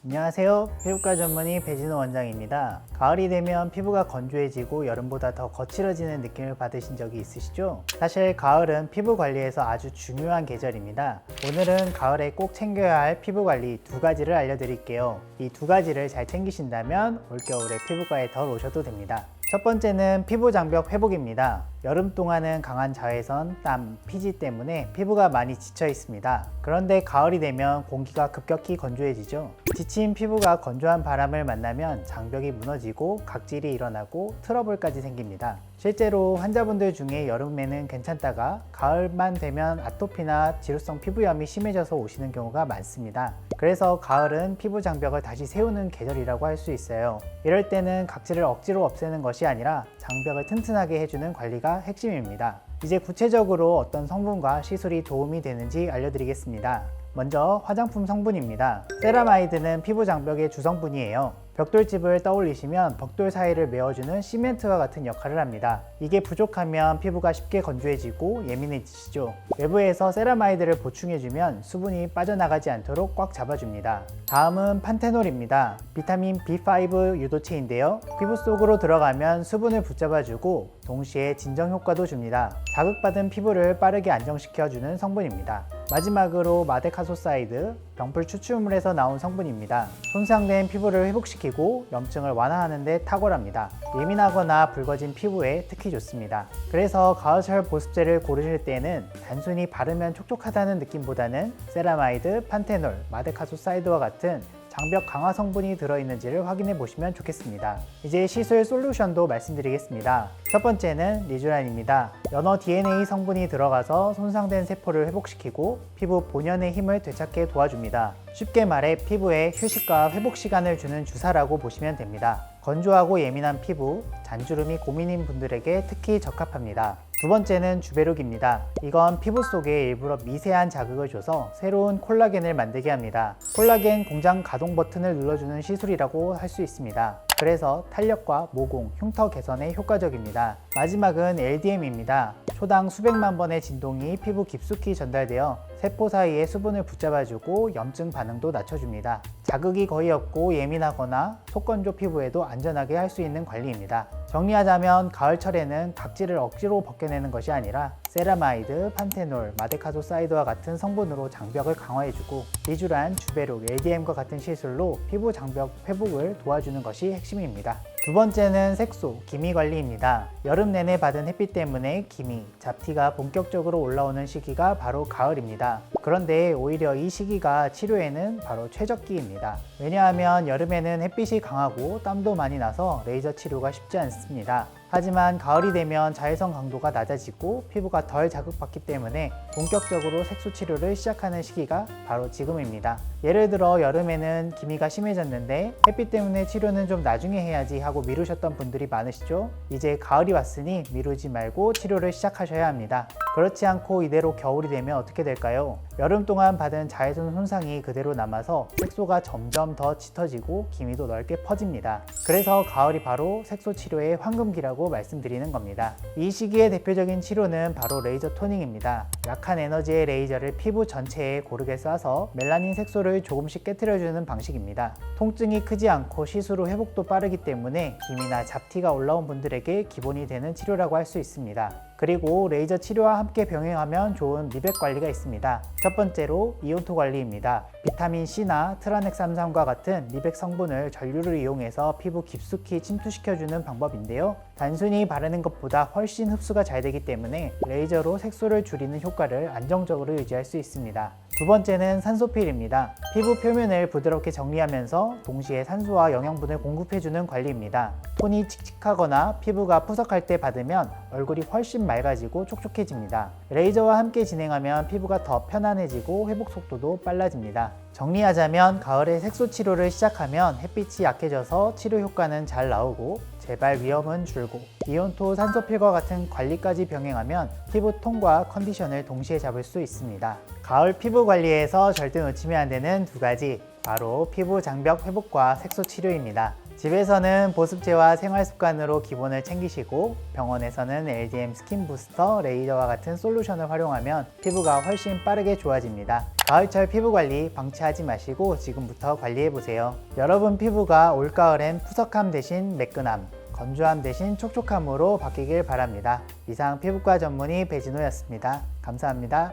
안녕하세요. 피부과 전문의 배진호 원장입니다. 가을이 되면 피부가 건조해지고 여름보다 더 거칠어지는 느낌을 받으신 적이 있으시죠? 사실 가을은 피부 관리에서 아주 중요한 계절입니다. 오늘은 가을에 꼭 챙겨야 할 피부 관리 두 가지를 알려드릴게요. 이 두 가지를 잘 챙기신다면 올겨울에 피부과에 덜 오셔도 됩니다. 첫 번째는 피부 장벽 회복입니다. 여름 동안은 강한 자외선, 땀, 피지 때문에 피부가 많이 지쳐 있습니다. 그런데 가을이 되면 공기가 급격히 건조해지죠. 지친 피부가 건조한 바람을 만나면 장벽이 무너지고 각질이 일어나고 트러블까지 생깁니다. 실제로 환자분들 중에 여름에는 괜찮다가 가을만 되면 아토피나 지루성 피부염이 심해져서 오시는 경우가 많습니다. 그래서 가을은 피부 장벽을 다시 세우는 계절이라고 할 수 있어요. 이럴 때는 각질을 억지로 없애는 것이 아니라 장벽을 튼튼하게 해주는 관리가 핵심입니다. 이제 구체적으로 어떤 성분과 시술이 도움이 되는지 알려드리겠습니다. 먼저 화장품 성분입니다. 세라마이드는 피부 장벽의 주성분이에요. 벽돌집을 떠올리시면 벽돌 사이를 메워주는 시멘트와 같은 역할을 합니다. 이게 부족하면 피부가 쉽게 건조해지고 예민해지시죠. 외부에서 세라마이드를 보충해주면 수분이 빠져나가지 않도록 꽉 잡아줍니다. 다음은 판테놀입니다. 비타민 B5 유도체인데요. 피부 속으로 들어가면 수분을 붙잡아주고 동시에 진정 효과도 줍니다. 자극받은 피부를 빠르게 안정시켜주는 성분입니다. 마지막으로 마데카소사이드, 병풀 추출물에서 나온 성분입니다. 손상된 피부를 회복시키고 염증을 완화하는 데 탁월합니다. 예민하거나 붉어진 피부에 특히 좋습니다. 그래서 가을철 보습제를 고르실 때는 단순히 바르면 촉촉하다는 느낌보다는 세라마이드, 판테놀, 마데카소사이드와 같은 장벽 강화 성분이 들어있는지를 확인해 보시면 좋겠습니다. 이제 시술 솔루션도 말씀드리겠습니다. 첫 번째는 리쥬란입니다. 연어 DNA 성분이 들어가서 손상된 세포를 회복시키고 피부 본연의 힘을 되찾게 도와줍니다. 쉽게 말해 피부에 휴식과 회복 시간을 주는 주사라고 보시면 됩니다. 건조하고 예민한 피부, 잔주름이 고민인 분들에게 특히 적합합니다. 두 번째는 주베룩입니다. 이건 피부 속에 일부러 미세한 자극을 줘서 새로운 콜라겐을 만들게 합니다. 콜라겐 공장 가동 버튼을 눌러주는 시술이라고 할 수 있습니다. 그래서 탄력과 모공, 흉터 개선에 효과적입니다. 마지막은 LDM입니다. 초당 수백만 번의 진동이 피부 깊숙이 전달되어 세포 사이에 수분을 붙잡아주고 염증 반응도 낮춰줍니다. 자극이 거의 없고 예민하거나 속건조 피부에도 안전하게 할 수 있는 관리입니다. 정리하자면 가을철에는 각질을 억지로 벗겨내는 것이 아니라 세라마이드, 판테놀, 마데카소사이드와 같은 성분으로 장벽을 강화해주고 리쥬란, 주베룩, LDM과 같은 시술로 피부 장벽 회복을 도와주는 것이 핵심입니다. 두 번째는 색소, 기미 관리입니다. 여름 내내 받은 햇빛 때문에 기미, 잡티가 본격적으로 올라오는 시기가 바로 가을입니다. 그런데 오히려 이 시기가 치료에는 바로 최적기입니다. 왜냐하면 여름에는 햇빛이 강하고 땀도 많이 나서 레이저 치료가 쉽지 않습니다. 하지만 가을이 되면 자외선 강도가 낮아지고 피부가 덜 자극받기 때문에 본격적으로 색소 치료를 시작하는 시기가 바로 지금입니다. 예를 들어 여름에는 기미가 심해졌는데 햇빛 때문에 치료는 좀 나중에 해야지 하고 미루셨던 분들이 많으시죠? 이제 가을이 왔으니 미루지 말고 치료를 시작하셔야 합니다. 그렇지 않고 이대로 겨울이 되면 어떻게 될까요? 여름 동안 받은 자외선 손상이 그대로 남아서 색소가 점점 더 짙어지고 기미도 넓게 퍼집니다. 그래서 가을이 바로 색소 치료의 황금기라고 말씀드리는 겁니다. 이 시기의 대표적인 치료는 바로 레이저 토닝입니다. 약한 에너지의 레이저를 피부 전체에 고르게 쏴서 멜라닌 색소를 조금씩 깨트려주는 방식입니다. 통증이 크지 않고 시술 후 회복도 빠르기 때문에 기미나 잡티가 올라온 분들에게 기본이 되는 치료라고 할 수 있습니다. 그리고 레이저 치료와 함께 병행하면 좋은 미백 관리가 있습니다. 첫 번째로 이온토 관리입니다. 비타민 C나 트라넥삼산과 같은 미백 성분을 전류를 이용해서 피부 깊숙이 침투시켜주는 방법인데요. 단순히 바르는 것보다 훨씬 흡수가 잘 되기 때문에 레이저로 색소를 줄이는 효과를 안정적으로 유지할 수 있습니다. 두 번째는 산소필입니다. 피부 표면을 부드럽게 정리하면서 동시에 산소와 영양분을 공급해주는 관리입니다. 톤이 칙칙하거나 피부가 푸석할 때 받으면 얼굴이 훨씬 맑아지고 촉촉해집니다. 레이저와 함께 진행하면 피부가 더 편안해지고 회복 속도도 빨라집니다. 정리하자면 가을에 색소 치료를 시작하면 햇빛이 약해져서 치료 효과는 잘 나오고 재발 위험은 줄고 이온토 산소필과 같은 관리까지 병행하면 피부 톤과 컨디션을 동시에 잡을 수 있습니다. 가을 피부 관리에서 절대 놓치면 안 되는 두 가지, 바로 피부 장벽 회복과 색소 치료입니다. 집에서는 보습제와 생활습관으로 기본을 챙기시고 병원에서는 LDM 스킨 부스터, 레이저와 같은 솔루션을 활용하면 피부가 훨씬 빠르게 좋아집니다. 가을철 피부 관리 방치하지 마시고 지금부터 관리해보세요. 여러분 피부가 올가을엔 푸석함 대신 매끈함, 건조함 대신 촉촉함으로 바뀌길 바랍니다. 이상 피부과 전문의 배진호였습니다. 감사합니다.